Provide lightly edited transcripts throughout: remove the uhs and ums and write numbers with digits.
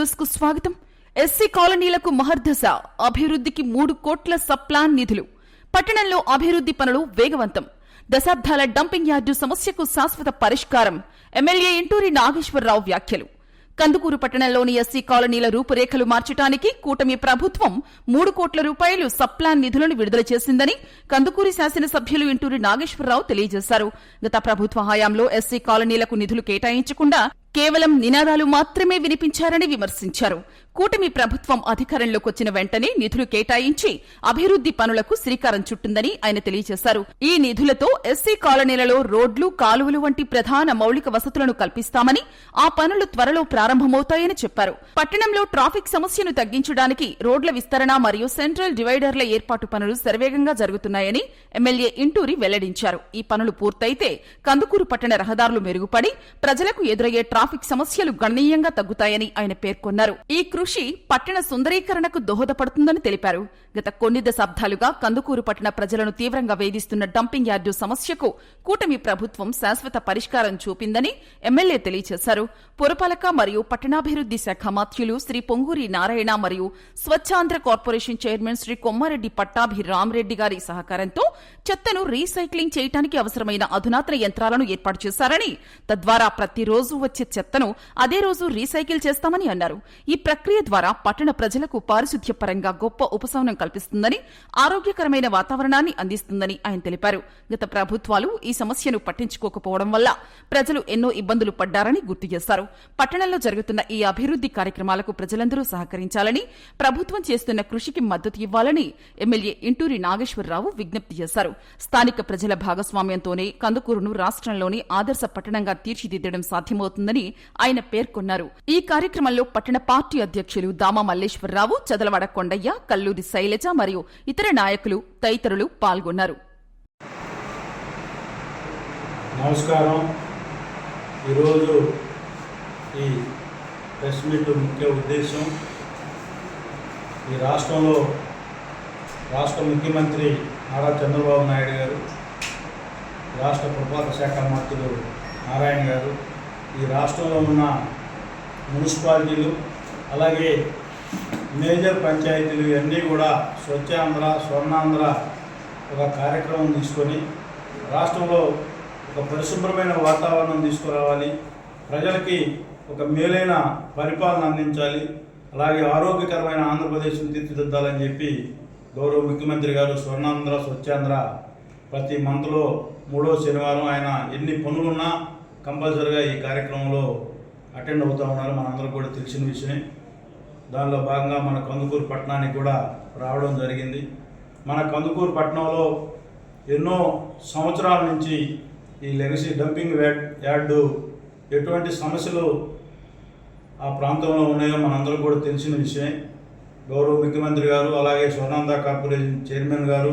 News కు స్వాగతం. SC కాలనీలకు మహర్దశ, అభివృద్ధికి 3 కోట్ల సప్లాన్ నిధులు. పట్టణంలో అభివృద్ధి పనులు వేగవంతం. దశాబ్దాల డంపింగ్ యార్డు సమస్యకు శాశ్వత పరిష్కారం. ఎమ్మెల్యే ఇంటూరి నాగేశ్వరరావు వ్యాఖ్యలు. కందుకూరు పట్టణంలోని ఎస్సీ కాలనీల రూపురేఖలు మార్చడానికి కూటమి ప్రభుత్వం 3 కోట్ల రూపాయలు సప్లాన్ నిధులను విడుదల చేసిందని కందుకూరు శాసనసభ్యులు ఇంటూరి నాగేశ్వరరావు తెలియజేశారు. గత ప్రభుత్వ హయాంలో ఎస్సీ కాలనీలకు నిధులు కేటాయించకుండా కేవలం నినాదాలు మాత్రమే వినిపించారని విమర్శించారు. కూటమి ప్రభుత్వం అధికారంలోకి వచ్చిన వెంటనే నిధులు కేటాయించి అభివృద్ధి పనులకు శ్రీకారం చుట్టిందని ఆయన తెలియజేశారు. ఈ నిధులతో ఎస్సీ కాలనీలలో రోడ్లు, కాలువలు వంటి ప్రధాన మౌలిక వసతులను కల్పిస్తామని, ఆ పనులు త్వరలో ప్రారంభమవుతాయని చెప్పారు. పట్టణంలో ట్రాఫిక్ సమస్యను తగ్గించడానికి రోడ్ల విస్తరణ మరియు సెంట్రల్ డివైడర్ల ఏర్పాటు పనులు శరవేగంగా జరుగుతున్నాయని ఎమ్మెల్యే ఇంటూరి వెల్లడించారు. ఈ పనులు పూర్తయితే కందుకూరు పట్టణ రహదారులు మెరుగుపడి ప్రజలకు ఎదురయ్యే ట్రాఫిక్ సమస్యలు గణనీయంగా తగ్గుతాయని ఆయన పేర్కొన్నారు. ఈ కృషి పట్టణ సుందరీకరణకు దోహదపడుతుందని తెలిపారు. గత కొన్ని దశాబ్దాలుగా కందుకూరు పట్టణ ప్రజలను తీవ్రంగా వేధిస్తున్న డంపింగ్ యార్డు సమస్యకు కూటమి ప్రభుత్వం శాశ్వత పరిష్కారం చూపిందని ఎమ్మెల్యే తెలియజేశారు. పురపాలక మరియు పట్టణాభివృద్ధి శాఖ మంత్రులు శ్రీ పొంగూరి నారాయణ మరియు స్వచ్ఛాంధ్ర కార్పొరేషన్ చైర్మన్ శ్రీ కొమ్మారెడ్డి పట్టాభి రామరెడ్డి గారి సహకారంతో చెత్తను రీసైక్లింగ్ చేయడానికి అవసరమైన అధునాతన యంత్రాలను ఏర్పాటు చేశారని, తద్వారా ప్రతిరోజు వచ్చే చెత్తను అదే రోజు రీసైకిల్ చేస్తామని అన్నారు. ఈ ప్రక్రియ ద్వారా పట్టణ ప్రజలకు పారిశుధ్యపరంగా గొప్ప ఉపశమనం కల్పిస్తుందని, ఆరోగ్యకరమైన వాతావరణాన్ని అందిస్తుందని ఆయన తెలిపారు. గత ప్రభుత్వాలు ఈ సమస్యను పట్టించుకోకపోవడం వల్ల ప్రజలు ఎన్నో ఇబ్బందులు పడ్డారని గుర్తు చేశారు. పట్టణంలో జరుగుతున్న ఈ అభివృద్ధి కార్యక్రమాలకు ప్రజలందరూ సహకరించాలని, ప్రభుత్వం చేస్తున్న కృషికి మద్దతు ఇవ్వాలని ఎమ్మెల్యే ఇంటూరి నాగేశ్వరరావు విజ్ఞప్తి చేశారు. స్థానిక ప్రజల భాగస్వామ్యంతోనే కందుకూరును రాష్ట్రంలోని ఆదర్శ పట్టణంగా తీర్చిదిద్దడం సాధ్యమవుతుందని ఆయన పేర్కొన్నారు. ఈ కార్యక్రమంలో పట్టణ పార్టీ అధ్యక్షులు దామా మల్లేశ్వరరావు, చదలవాడ కొండయ్య, కల్లూరి శైలజ మరియు ఇతర నాయకులు తదితరులు పాల్గొన్నారు. నమస్కారం. ఈరోజు ఈ ప్రెస్ మీట్ ముఖ్య ఉద్దేశం, ఈ రాష్ట్రంలో రాష్ట్ర ముఖ్యమంత్రి నారా చంద్రబాబు నాయుడు గారు, రాష్ట్ర పురపాలక శాఖ మంత్రులు నారాయణ గారు, ఈ రాష్ట్రంలో ఉన్న మున్సిపాలిటీలు అలాగే మేజర్ పంచాయతీలు ఇవన్నీ కూడా స్వచ్ఛాంధ్ర, స్వర్ణాంధ్ర ఒక కార్యక్రమం తీసుకొని రాష్ట్రంలో ఒక పరిశుభ్రమైన వాతావరణం తీసుకురావాలి, ప్రజలకి ఒక మేలైన పరిపాలన అందించాలి, అలాగే ఆరోగ్యకరమైన ఆంధ్రప్రదేశ్ను తీర్చిదిద్దాలని చెప్పి గౌరవ ముఖ్యమంత్రి గారు స్వర్ణాంధ్ర, స్వచ్ఛాంధ్ర ప్రతి మంత్లో 3వ శనివారం ఆయన ఎన్ని పనులున్నా కంపల్సరిగా ఈ కార్యక్రమంలో అటెండ్ అవుతూ ఉన్నారు. మనందరూ కూడా తెలిసిన విషయమే. దానిలో భాగంగా మన కందుకూరు పట్టణానికి కూడా రావడం జరిగింది. మన కందుకూరు పట్టణంలో ఎన్నో సంవత్సరాల నుంచి ఈ లెగసీ డంపింగ్ యార్డు ఎటువంటి సమస్యలు ఆ ప్రాంతంలో ఉన్నాయో మనందరూ కూడా తెలిసిన విషయమే. గౌరవ ముఖ్యమంత్రి గారు, అలాగే స్వర్ణాంధ్ర కార్పొరేషన్ చైర్మన్ గారు,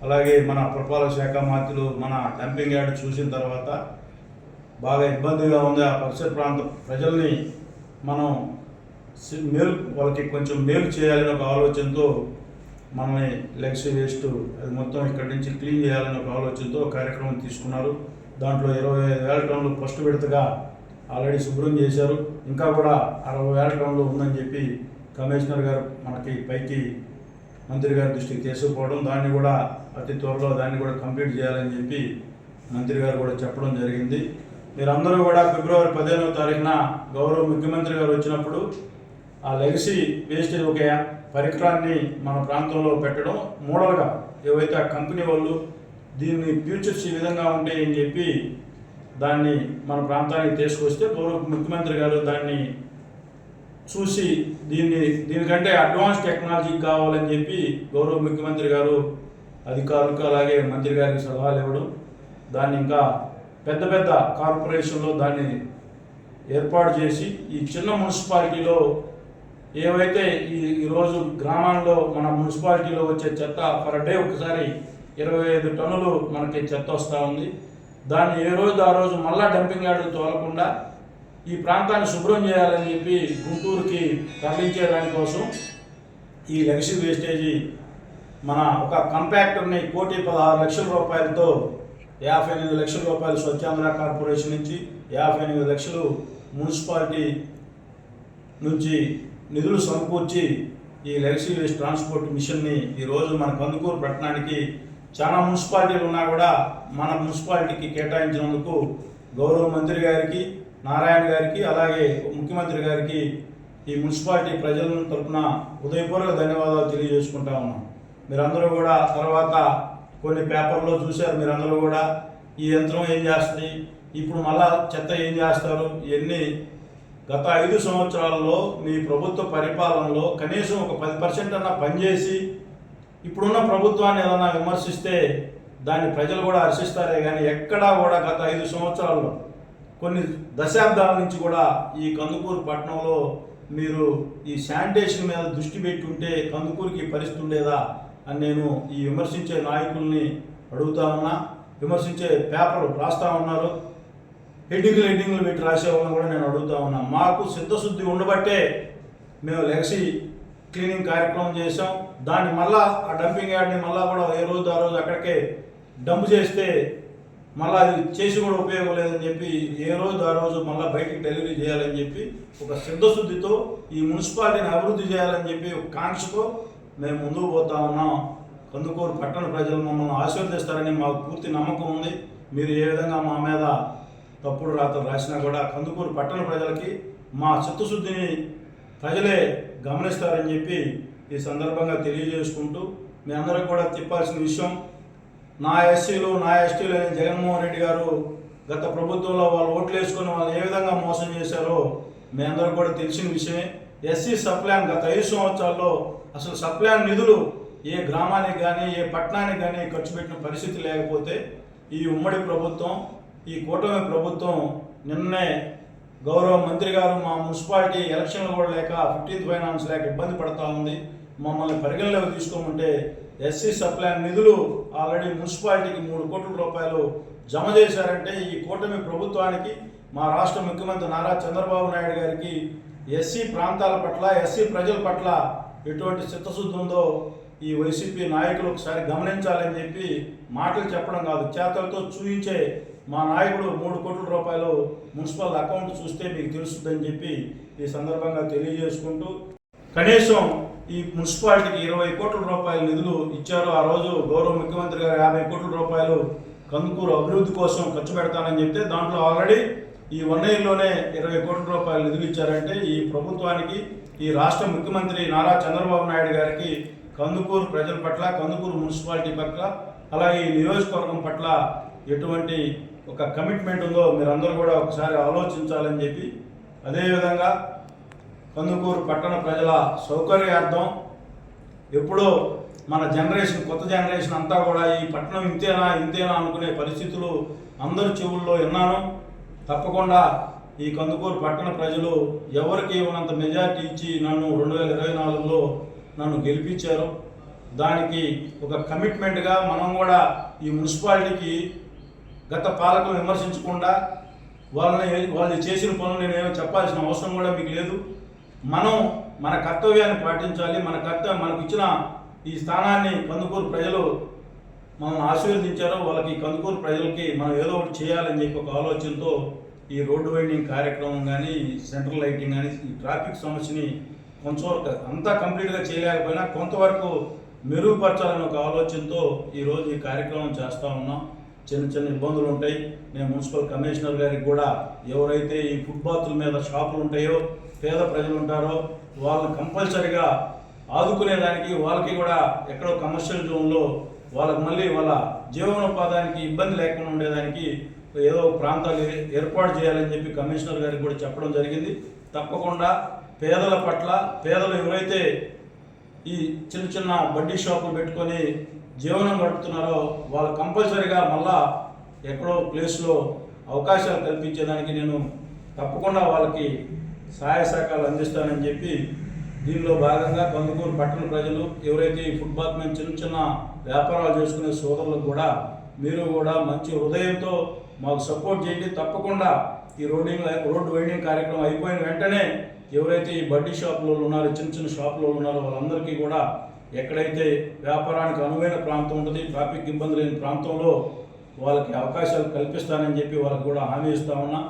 అలాగే మన పురపాలక శాఖ మంత్రులు మన డంపింగ్ యార్డు చూసిన తర్వాత బాగా ఇబ్బందిగా ఉంది. ఆ పరిసర ప్రాంత ప్రజల్ని మనం వాళ్ళకి కొంచెం మేలు చేయాలని ఒక ఆలోచనతో మనల్ని లెగసీ వేస్ట్ అది మొత్తం ఇక్కడి నుంచి క్లీన్ చేయాలని ఒక ఆలోచనతో కార్యక్రమం తీసుకున్నారు. దాంట్లో 25,000 టన్నులు ఫస్ట్ విడతగా ఆల్రెడీ శుభ్రం చేశారు. ఇంకా కూడా 60,000 టన్నులు ఉందని చెప్పి కమిషనర్ గారు మనకి పైకి మంత్రి గారి దృష్టికి తీసుకుపోవడం, దాన్ని కూడా అతి త్వరలో దాన్ని కూడా కంప్లీట్ చేయాలని చెప్పి మంత్రి గారు కూడా చెప్పడం జరిగింది. మీరందరూ కూడా ఫిబ్రవరి 15వ తారీఖున గౌరవ ముఖ్యమంత్రి గారు వచ్చినప్పుడు ఆ లెగసీ వేస్టేజ్ ఒక పరికరాన్ని మన ప్రాంతంలో పెట్టడం, మోడల్గా ఏవైతే ఆ కంపెనీ వాళ్ళు దీన్ని ఫ్యూచర్స్ ఈ విధంగా ఉంటాయని చెప్పి దాన్ని మన ప్రాంతానికి తీసుకొస్తే గౌరవ ముఖ్యమంత్రి గారు దాన్ని చూసి దీనికంటే అడ్వాన్స్ టెక్నాలజీ కావాలని చెప్పి గౌరవ ముఖ్యమంత్రి గారు అధికారులకు అలాగే మంత్రి గారికి సలహాలు ఇవ్వడం, దాన్ని ఇంకా పెద్ద పెద్ద కార్పొరేషన్లో దాన్ని ఏర్పాటు చేసి ఈ చిన్న మున్సిపాలిటీలో ఏవైతే ఈరోజు గ్రామాల్లో మన మున్సిపాలిటీలో వచ్చే చెత్త పర్ డే ఒకసారి 25 టన్నులు మనకి చెత్త వస్తూ ఉంది. దాన్ని ఏ రోజు ఆ రోజు మళ్ళా డంపింగ్ యార్డు తోలకుండా ఈ ప్రాంతాన్ని శుభ్రం చేయాలని చెప్పి గుంటూరుకి తరలించే దానికోసం ఈ లెగసీ వేస్టేజీ మన ఒక కంపాక్టర్ని 1,16,00,000 రూపాయలతో 58 లక్షల రూపాయలు స్వచ్ఛాంధ్ర కార్పొరేషన్ నుంచి, 58 లక్షలు మున్సిపాలిటీ నుంచి నిధులు సమకూర్చి ఈ లెగసీ వేస్ట్ ట్రాన్స్పోర్ట్ మిషన్ని ఈరోజు మన కందుకూరు పట్టణానికి చాలా మున్సిపాలిటీలు ఉన్నా కూడా మన మున్సిపాలిటీకి కేటాయించినందుకు గౌరవ మంత్రి గారికి, నారాయణ గారికి, అలాగే ముఖ్యమంత్రి గారికి ఈ మున్సిపాలిటీ ప్రజల తరఫున హృదయపూర్వక ధన్యవాదాలు తెలియజేసుకుంటా ఉన్నాం. మీరందరూ కూడా తర్వాత కొన్ని పేపర్లో చూశారు, మీరందరూ కూడా ఈ యంత్రం ఏం చేస్తుంది, ఇప్పుడు మళ్ళా చెత్త ఏం చేస్తారు, ఇవన్నీ గత 5 సంవత్సరాల్లో మీ ప్రభుత్వ పరిపాలనలో కనీసం ఒక 10% అన్న పనిచేసి ఇప్పుడున్న ప్రభుత్వాన్ని ఏదైనా విమర్శిస్తే దాన్ని ప్రజలు కూడా హర్షిస్తారే కానీ ఎక్కడా కూడా గత 5 సంవత్సరాల్లో కొన్ని దశాబ్దాల నుంచి కూడా ఈ కందుకూరు పట్టణంలో మీరు ఈ శానిటేషన్ మీద దృష్టి పెట్టి ఉంటే కందుకూరుకి పరిస్థితి ఉండేదా అని నేను ఈ విమర్శించే నాయకుల్ని అడుగుతా ఉన్నా. విమర్శించే పేపర్లు రాస్తా ఉన్నారు, హెడ్డింగ్లు పెట్టి రాసే వాళ్ళని కూడా నేను అడుగుతా ఉన్నా. మాకు సిద్ధశుద్ధి ఉండబట్టే మేము లెగసీ క్లీనింగ్ కార్యక్రమం చేసాం. దాన్ని మళ్ళా ఆ డంపింగ్ యార్డ్ని మళ్ళా కూడా ఏ రోజు ఆ రోజు అక్కడికే డంప్ చేస్తే మళ్ళీ అది చేసి కూడా ఉపయోగం లేదని చెప్పి ఏ రోజు ఆ రోజు మళ్ళీ బయటికి డెలివరీ చేయాలని చెప్పి ఒక సిద్ధశుద్ధితో ఈ మున్సిపాలిటీని అభివృద్ధి చేయాలని చెప్పి ఒక కాంక్షతో మేము ముందుకు పోతా ఉన్నాం. కందుకూరు పట్టణ ప్రజలు మమ్మల్ని ఆశీర్వదిస్తారని మాకు పూర్తి నమ్మకం ఉంది. మీరు ఏ విధంగా మా మీద తప్పుడు రాతలు రాసినా కూడా కందుకూరు పట్టణ ప్రజలకి మా చిత్తశుద్ధిని ప్రజలే గమనిస్తారని చెప్పి ఈ సందర్భంగా తెలియజేసుకుంటూ, మీ అందరికీ కూడా చెప్పాల్సిన విషయం, నా ఎస్సీలు నా ఎస్టీలు అని జగన్మోహన్ రెడ్డి గారు గత ప్రభుత్వంలో వాళ్ళు ఓట్లు వేసుకుని వాళ్ళు ఏ విధంగా మోసం చేశారో మీ అందరికీ కూడా తెలిసిన విషయమే. ఎస్సీ సప్లాన్ గత 5 సంవత్సరాల్లో అసలు సప్లాన్ నిధులు ఏ గ్రామానికి కానీ ఏ పట్టణానికి కానీ ఖర్చు పెట్టిన పరిస్థితి లేకపోతే ఈ ఉమ్మడి ప్రభుత్వం, ఈ కూటమి ప్రభుత్వం నిన్నే గౌరవ మంత్రి గారు మా మున్సిపాలిటీ ఎలక్షన్లు కూడా లేక 15th ఫైనాన్స్ లేక ఇబ్బంది పడతా ఉంది, మమ్మల్ని పరిగణలోకి తీసుకోమంటే ఎస్సీ సప్లాన్ నిధులు ఆల్రెడీ మున్సిపాలిటీకి 3 కోట్ల రూపాయలు జమ చేశారంటే ఈ కూటమి ప్రభుత్వానికి, మా రాష్ట్ర ముఖ్యమంత్రి నారా చంద్రబాబు నాయుడు గారికి ఎస్సీ ప్రాంతాల పట్ల, ఎస్సీ ప్రజల పట్ల ఎటువంటి చిత్తశుద్ధి ఉందో ఈ వైసీపీ నాయకులు ఒకసారి గమనించాలని చెప్పి మాటలు చెప్పడం కాదు, చేతలతో చూయించే మా నాయకుడు 3 కోట్ల రూపాయలు మున్సిపల్ అకౌంట్ చూస్తే మీకు తెలుస్తుందని చెప్పి ఈ సందర్భంగా తెలియజేసుకుంటూ, కనీసం ఈ మున్సిపాలిటీకి 20 కోట్ల రూపాయల నిధులు ఇచ్చారు. ఆ రోజు గౌరవ ముఖ్యమంత్రి గారు 50 కోట్ల రూపాయలు కందుకూరు అభివృద్ధి కోసం ఖర్చు పెడతానని చెప్తే దాంట్లో ఆల్రెడీ ఈ 1 yearలోనే 20 కోట్ల రూపాయల నిధులు ఇచ్చారంటే ఈ ప్రభుత్వానికి, ఈ రాష్ట్ర ముఖ్యమంత్రి నారా చంద్రబాబు నాయుడు గారికి కందుకూరు ప్రజల పట్ల, కందుకూరు మున్సిపాలిటీ పట్ల, అలాగే ఈ నియోజకవర్గం పట్ల ఎటువంటి ఒక కమిట్మెంట్ ఉందో మీరందరూ కూడా ఒకసారి ఆలోచించాలని చెప్పి, అదేవిధంగా కందుకూరు పట్టణ ప్రజల సౌకర్యార్థం ఎప్పుడో మన జనరేషన్, కొత్త జనరేషన్ అంతా కూడా ఈ పట్టణం ఇంతేనా అనుకునే పరిస్థితులు అందరి చెవుల్లో విన్నాను. తప్పకుండా ఈ కందుకూరు పట్టణ ప్రజలు ఎవరికి ఉన్నంత మెజార్టీ ఇచ్చి నన్ను 2024లో నన్ను గెలిపించారు. దానికి ఒక కమిట్మెంట్గా మనం కూడా ఈ మున్సిపాలిటీకి గత పాలకులు విమర్శించకుండా వాళ్ళు చేసిన పనులు నేనేమో చెప్పాల్సిన అవసరం కూడా మీకు లేదు. మనం మన కర్తవ్యాన్ని పాటించాలి. మనకు ఇచ్చిన ఈ స్థానాన్ని కందుకూరు ప్రజలు మనల్ని ఆశీర్వదించారు. వాళ్ళకి కందుకూరు ప్రజలకి మనం ఏదో ఒకటి చేయాలని చెప్పి ఒక ఆలోచనతో ఈ రోడ్డు వైండింగ్ కార్యక్రమం కానీ, సెంట్రల్ లైటింగ్ కానీ, ఈ ట్రాఫిక్ సమస్యని కొంతవరకు అంతా కంప్లీట్గా చేయలేకపోయినా కొంతవరకు మెరుగుపరచాలని ఒక ఆలోచనతో ఈరోజు ఈ కార్యక్రమం చేస్తూ ఉన్నాం. చిన్న ఇబ్బందులు ఉంటాయి. నేను మున్సిపల్ కమిషనర్ గారికి కూడా ఎవరైతే ఈ ఫుట్పాత్ల మీద షాపులు ఉంటాయో, పేద ప్రజలు ఉంటారో వాళ్ళని కంపల్సరీగా ఆదుకునేదానికి, వాళ్ళకి కూడా ఎక్కడో కమర్షియల్ జోన్లో వాళ్ళకి మళ్ళీ వాళ్ళ జీవనోపాధానికి ఇబ్బంది లేకుండా ఉండేదానికి ఏదో ప్రాంతాలు ఏర్పాటు చేయాలని చెప్పి కమిషనర్ గారికి కూడా చెప్పడం జరిగింది. తప్పకుండా పేదల పట్ల, పేదలు ఎవరైతే ఈ చిన్న బడ్డీ షాపులు పెట్టుకొని జీవనం గడుపుతున్నారో వాళ్ళు కంపల్సరీగా మళ్ళా ఎక్కడో ప్లేస్లో అవకాశాలు కల్పించేదానికి నేను తప్పకుండా వాళ్ళకి సహాయ సహకారాలు అందిస్తానని చెప్పి, దీనిలో భాగంగా కందుకూరు పట్టణ ప్రజలు ఎవరైతే ఈ ఫుట్పాత్ మీద చిన్న వ్యాపారాలు చేసుకునే సోదరులకు కూడా మీరు కూడా మంచి హృదయంతో మాకు సపోర్ట్ చేయండి. తప్పకుండా ఈ రోడ్డు వైండింగ్ కార్యక్రమం అయిపోయిన వెంటనే ఎవరైతే ఈ బడ్డీ షాపులో ఉన్నారో, చిన్న షాపులో ఉన్నారో వాళ్ళందరికీ కూడా ఎక్కడైతే వ్యాపారానికి అనువైన ప్రాంతం ఉంటుంది, ట్రాఫిక్ ఇబ్బంది లేని ప్రాంతంలో వాళ్ళకి అవకాశాలు కల్పిస్తానని చెప్పి వాళ్ళకి కూడా హామీ ఇస్తా ఉన్నా.